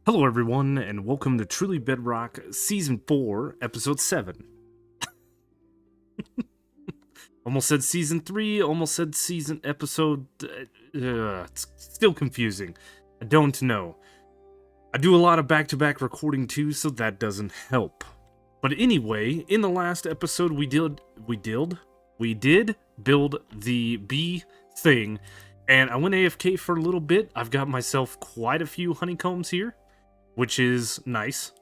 Hello, everyone, and welcome to Truly Bedrock Season 4, Episode 7. Almost said Season 3, almost said Season Episode... it's still confusing. I don't know. I do a lot of back-to-back recording too, so that doesn't help. But anyway, in the last episode we did build the bee thing, and I went AFK for a little bit. I've got myself quite a few honeycombs here, which is nice.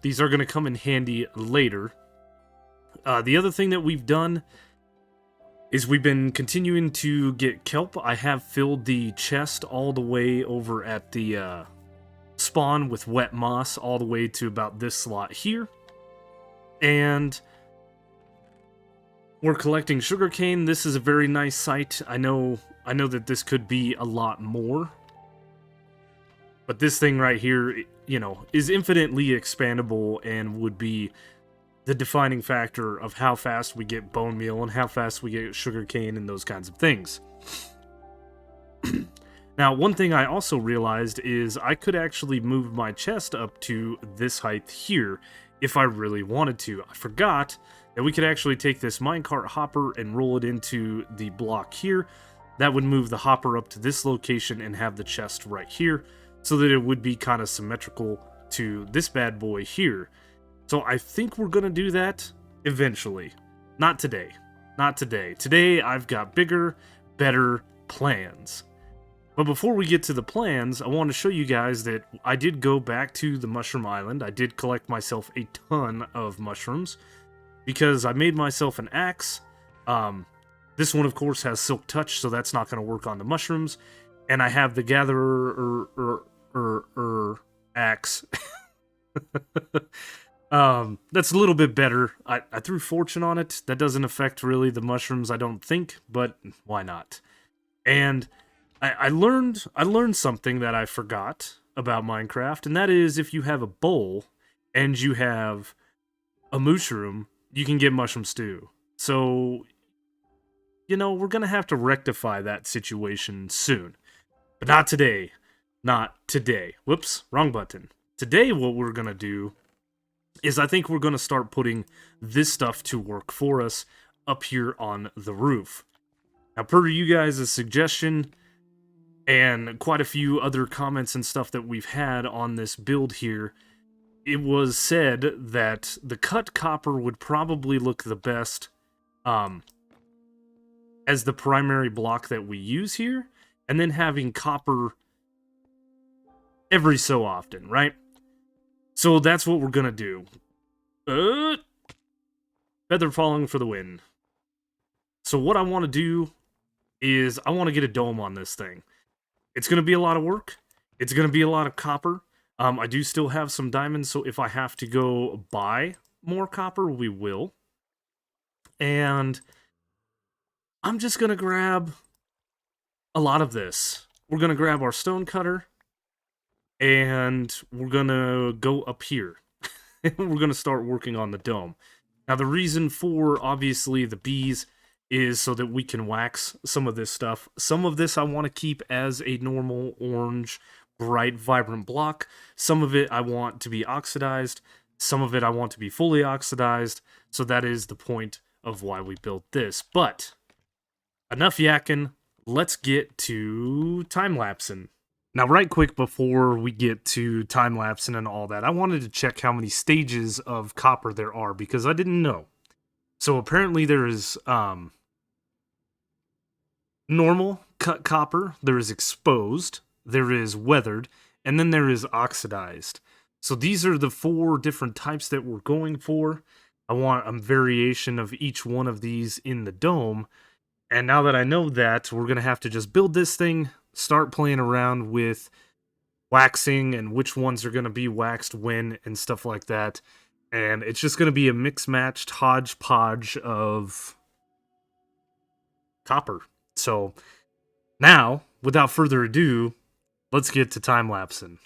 These are going to come in handy later. The other thing that we've done is we've been continuing to get kelp. I have filled the chest all the way over at the spawn with wet moss all the way to about this slot here. And we're collecting sugarcane. This is a very nice site. I know that this could be a lot more. But this thing right here, is infinitely expandable and would be the defining factor of how fast we get bone meal and how fast we get sugarcane and those kinds of things. Now, one thing I also realized is I could actually move my chest up to this height here if I really wanted to. I forgot that we could actually take this minecart hopper and roll it into the block here. That would move the hopper up to this location and have the chest right here, so that it would be kind of symmetrical to this bad boy here. So I think we're going to do that eventually. Not today. Not today. Today I've got bigger, better plans. But before we get to the plans, I want to show you guys that I did go back to the Mushroom Island. I did collect myself a ton of mushrooms because I made myself an axe. This one, of course, has Silk Touch, so that's not going to work on the mushrooms. And I have the Gatherer axe. That's a little bit better. I threw Fortune on it. That doesn't affect really the mushrooms, I don't think, but why not? And I learned something that I forgot about Minecraft, and that is if you have a bowl and you have a mushroom, you can get mushroom stew. So, we're gonna have to rectify that situation soon. But not today. Not today. Whoops, wrong button. Today what we're going to do is I think we're going to start putting this stuff to work for us up here on the roof. Now, per you guys' suggestion, and quite a few other comments and stuff that we've had on this build here, it was said that the cut copper would probably look the best as the primary block that we use here, and then having copper every so often, right? So that's what we're gonna do. Feather falling for the win. So what I want to do is I want to get a dome on this thing. It's gonna be a lot of work. It's gonna be a lot of copper. I do still have some diamonds, so if I have to go buy more copper, we will. And I'm just gonna grab a lot of this. We're gonna grab our stone cutter, and we're gonna go up here. We're gonna start working on the dome. Now, the reason for, obviously, the bees is so that we can wax some of this stuff. Some of this I want to keep as a normal orange, bright, vibrant block. Some of it I want to be oxidized. Some of it I want to be fully oxidized. So that is the point of why we built this. But enough yakking. Let's get to time-lapsing. Now, right quick before we get to time-lapsing and all that, I wanted to check how many stages of copper there are, because I didn't know. So apparently there is normal cut copper, there is exposed, there is weathered, and then there is oxidized. So these are the 4 different types that we're going for. I want a variation of each one of these in the dome. And now that I know that, we're going to have to just build this thing, start playing around with waxing and which ones are going to be waxed when and stuff like that. And it's just going to be a mix-matched hodgepodge of copper. So now, without further ado, let's get to time-lapsing.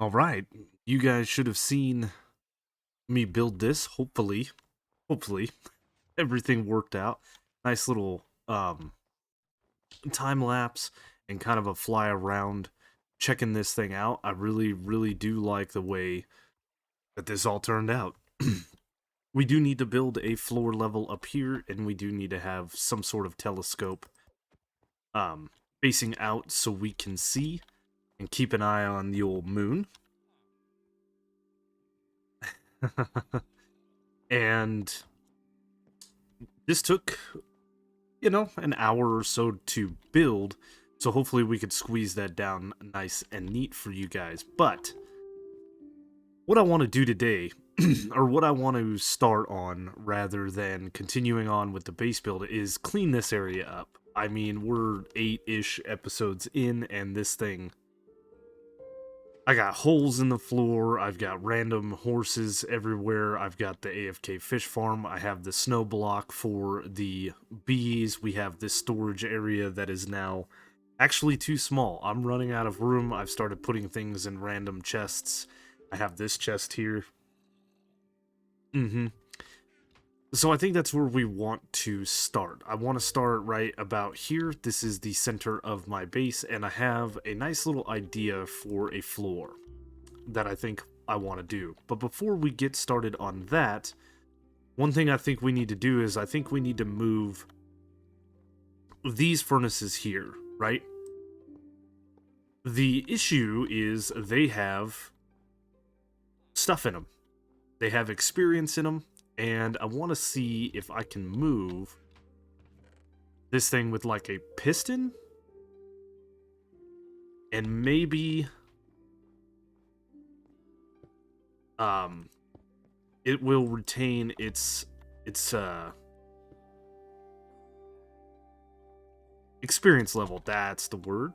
All right, you guys should have seen me build this. Hopefully, everything worked out. Nice little time lapse and kind of a fly around checking this thing out. I really do like the way that this all turned out. We do need to build a floor level up here, and we do need to have some sort of telescope facing out so we can see and keep an eye on the old moon. And this took, an hour or so to build, so hopefully we could squeeze that down nice and neat for you guys. But what I want to do today, or what I want to start on rather than continuing on with the base build, is clean this area up. I mean, we're 8-ish episodes in, and this thing, I got holes in the floor, I've got random horses everywhere, I've got the AFK fish farm, I have the snow block for the bees, we have this storage area that is now actually too small. I'm running out of room. I've started putting things in random chests. I have this chest here. So I think that's where we want to start. I want to start right about here. This is the center of my base, and I have a nice little idea for a floor that I think I want to do. But before we get started on that, one thing I think we need to do is I think we need to move these furnaces here, right? The issue is they have stuff in them. They have experience in them. And I want to see if I can move this thing with like a piston. And maybe it will retain its experience level. That's the word.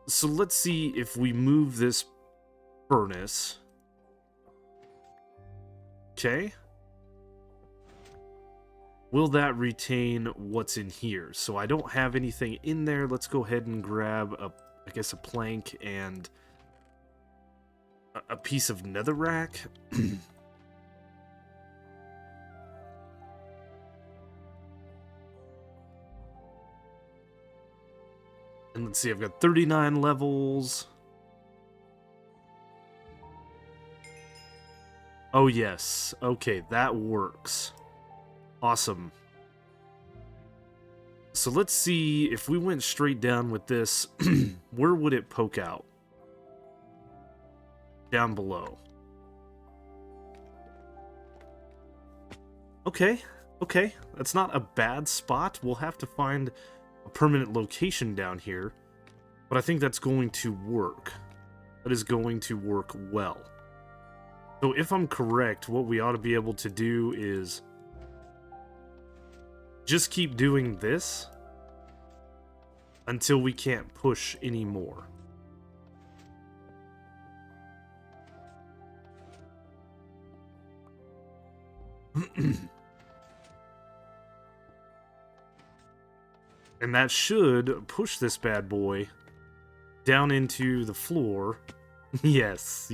So let's see if we move this furnace. Okay. Will that retain what's in here? So I don't have anything in there. Let's go ahead and grab I guess a plank and a piece of netherrack. And let's see, I've got 39 levels. Oh, yes. Okay, that works. Awesome. So let's see, if we went straight down with this, where would it poke out? Down below. Okay, that's not a bad spot. We'll have to find a permanent location down here, but I think that's going to work. That is going to work well. So if I'm correct, what we ought to be able to do is just keep doing this until we can't push anymore. And that should push this bad boy down into the floor. Yes.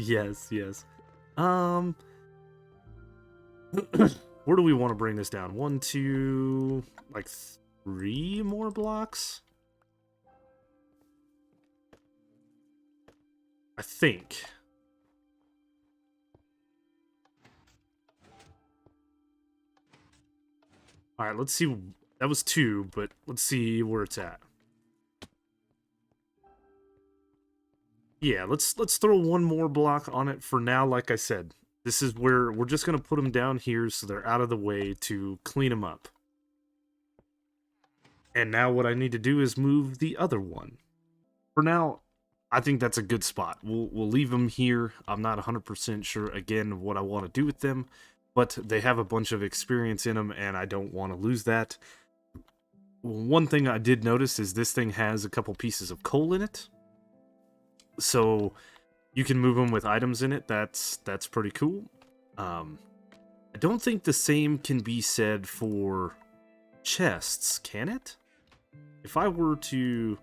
Where do we want to bring this down? 1, 2, like 3 more blocks? I think. Alright, let's see. That was 2, but let's see where it's at. Yeah, let's throw 1 more block on it for now. Like I said, this is where we're just going to put them down here so they're out of the way to clean them up. And now what I need to do is move the other one. For now, I think that's a good spot. We'll leave them here. I'm not 100% sure, again, what I want to do with them, but they have a bunch of experience in them, and I don't want to lose that. One thing I did notice is this thing has a couple pieces of coal in it. So you can move them with items in it. That's pretty cool. I don't think the same can be said for chests, can it? If I were to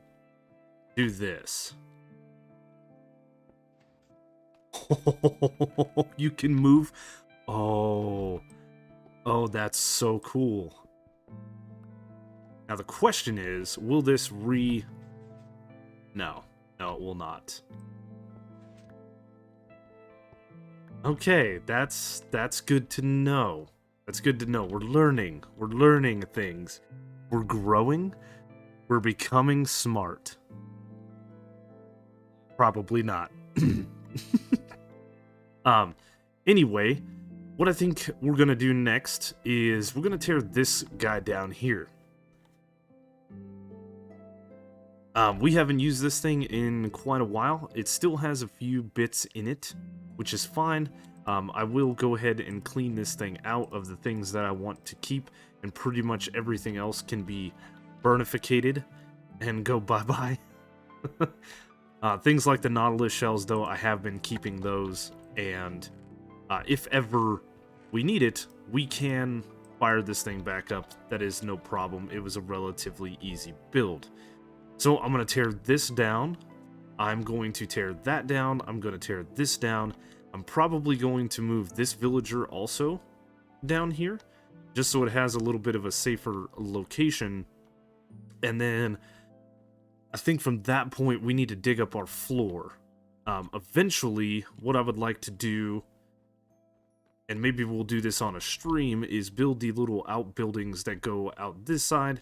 do this. Oh, you can move. Oh, oh, that's so cool. Now the question is, will this No, no, it will not. Okay, that's good to know. That's good to know. We're learning. We're learning things. We're growing. We're becoming smart. Probably not. Anyway, what I think we're gonna do next is we're gonna tear this guy down here. We haven't used this thing in quite a while. It still has a few bits in it, which is fine. I will go ahead and clean this thing out of the things that I want to keep, and pretty much everything else can be burnificated and go bye-bye. Things like the Nautilus shells, though, I have been keeping those, and if ever we need it, we can fire this thing back up. That is no problem. It was a relatively easy build. So I'm going to tear this down. I'm going to tear that down. I'm going to tear this down. I'm probably going to move this villager also down here, just so it has a little bit of a safer location. And then I think from that point, we need to dig up our floor. Eventually, what I would like to do, and maybe we'll do this on a stream, is build the little outbuildings that go out this side.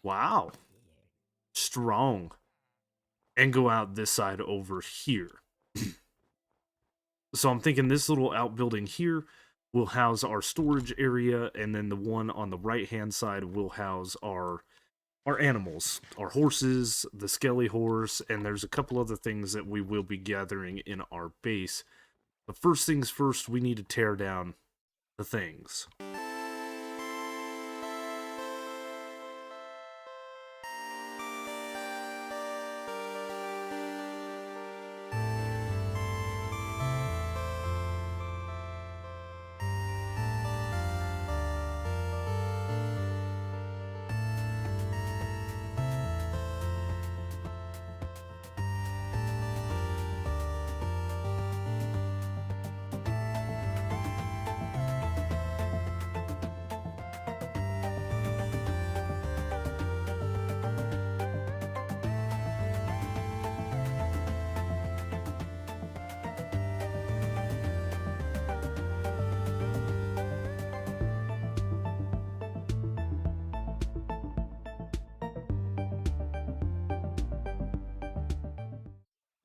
Wow. Strong. And go out this side over here. So I'm thinking this little outbuilding here will house our storage area, and then the one on the right-hand side will house our animals, our horses, the skelly horse, and there's a couple other things that we will be gathering in our base. But first things first, we need to tear down the things.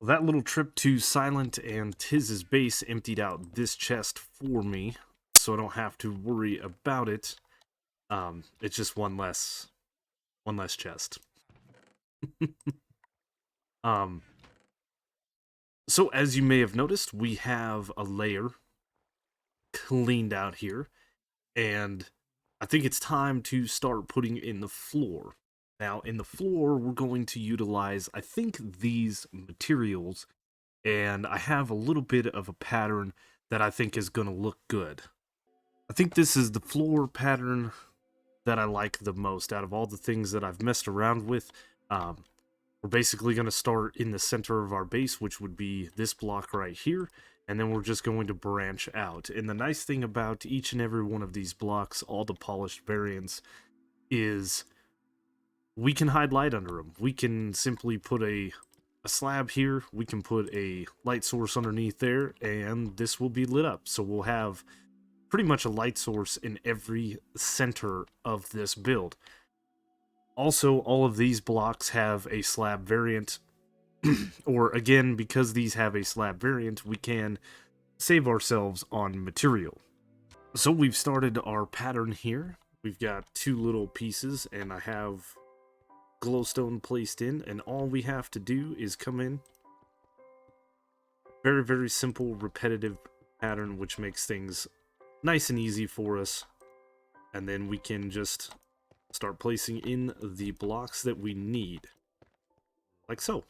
That little trip to Silent and Tiz's base emptied out this chest for me, so I don't have to worry about it. It's just one less chest. So as you may have noticed, we have a layer cleaned out here, and I think it's time to start putting in the floor. Now, in the floor, we're going to utilize, I think, these materials, and I have a little bit of a pattern that I think is going to look good. I think this is the floor pattern that I like the most out of all the things that I've messed around with. We're basically going to start in the center of our base, which would be this block right here, and then we're just going to branch out. And the nice thing about each and every one of these blocks, all the polished variants, is we can hide light under them. We can simply put a slab here, we can put a light source underneath there, and this will be lit up. So we'll have pretty much a light source in every center of this build. Also, all of these blocks have a slab variant, or again, because these have a slab variant, we can save ourselves on material. So we've started our pattern here. We've got two little pieces, and I have glowstone placed in, and all we have to do is come in. Very, very simple, repetitive pattern, which makes things nice and easy for us. And then we can just start placing in the blocks that we need. Like so.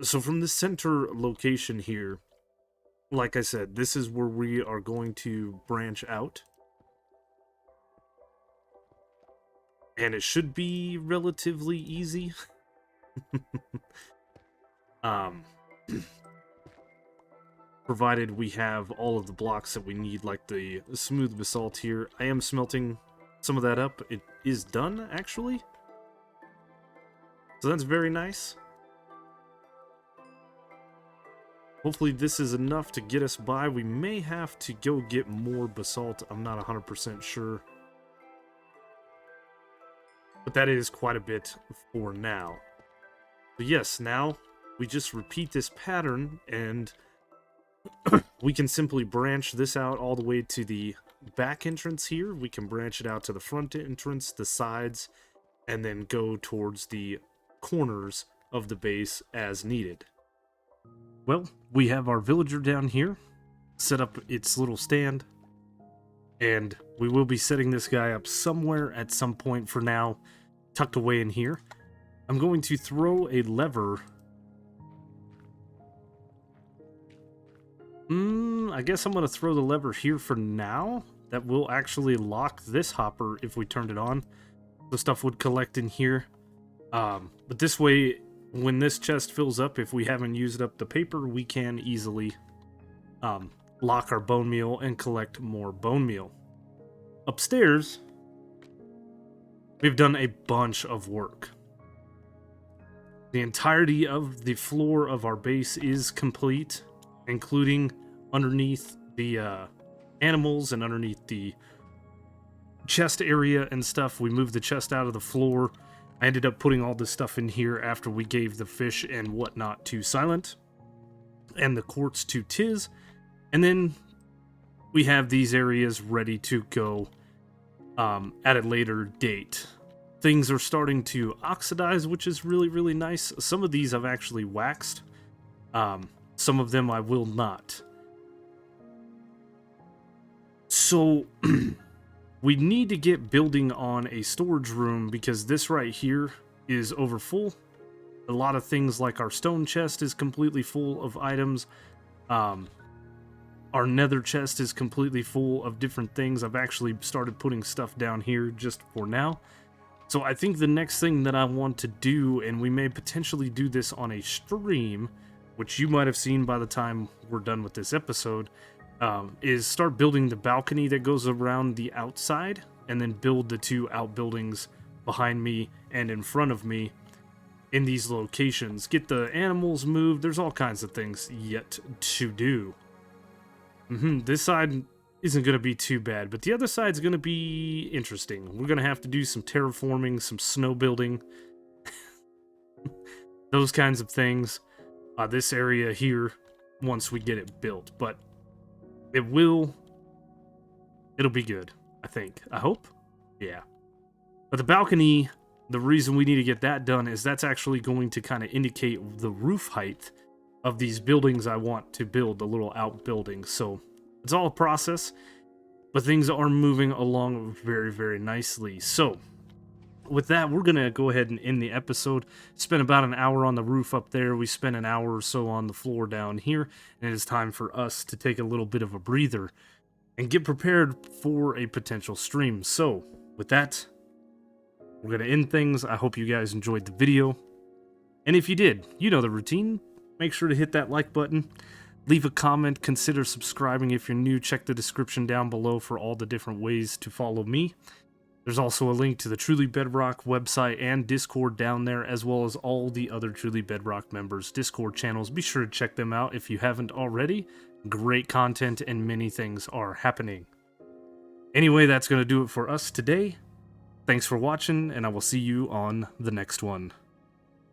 So from the center location here, like I said, this is where we are going to branch out. and it should be relatively easy. Provided we have all of the blocks that we need, like the smooth basalt here. I am smelting some of that up. It is done, actually. So that's very nice. Hopefully this is enough to get us by. We may have to go get more basalt. I'm not 100% sure. But that is quite a bit for now. But yes, now we just repeat this pattern, and we can simply branch this out all the way to the back entrance here. We can branch it out to the front entrance, the sides, and then go towards the corners of the base as needed. Well, we have our villager down here, set up its little stand, and we will be setting this guy up somewhere at some point. For now, tucked away in here. I'm going to throw a lever. I guess I'm going to throw the lever here for now. That will actually lock this hopper if we turned it on. The stuff would collect in here. But this way, when this chest fills up, if we haven't used up the paper, we can easily lock our bone meal and collect more bone meal. Upstairs, we've done a bunch of work. The entirety of the floor of our base is complete, including underneath the animals and underneath the chest area and stuff. We moved the chest out of the floor. I ended up putting all this stuff in here after we gave the fish and whatnot to Silent and the quartz to Tiz. And then we have these areas ready to go at a later date. Things are starting to oxidize, which is really, really nice. Some of these I've actually waxed. Some of them I will not. So we need to get building on a storage room, because this right here is over full. A lot of things like our stone chest is completely full of items. Our nether chest is completely full of different things. I've actually started putting stuff down here just for now. So I think the next thing that I want to do, and we may potentially do this on a stream, which you might have seen by the time we're done with this episode, is start building the balcony that goes around the outside, and then build the two outbuildings behind me and in front of me in these locations. Get the animals moved. There's all kinds of things yet to do. This side isn't going to be too bad, but the other side's going to be interesting. We're going to have to do some terraforming, some snow building, those kinds of things. This area here, once we get it built, but it'll be good, I think. I hope? Yeah. But the balcony, the reason we need to get that done is that's actually going to kind of indicate the roof height of these buildings I want to build, the little outbuildings. So it's all a process, but things are moving along very, very nicely. So with that, we're going to go ahead and end the episode. Spent about an hour on the roof up there. We spent an hour or so on the floor down here, and it is time for us to take a little bit of a breather and get prepared for a potential stream. So with that, we're going to end things. I hope you guys enjoyed the video. And if you did, you know the routine. Make sure to hit that like button. Leave a comment. Consider subscribing if you're new. Check the description down below for all the different ways to follow me. There's also a link to the Truly Bedrock website and Discord down there, as well as all the other Truly Bedrock members' Discord channels. Be sure to check them out if you haven't already. Great content and many things are happening. Anyway, that's going to do it for us today. Thanks for watching, and I will see you on the next one.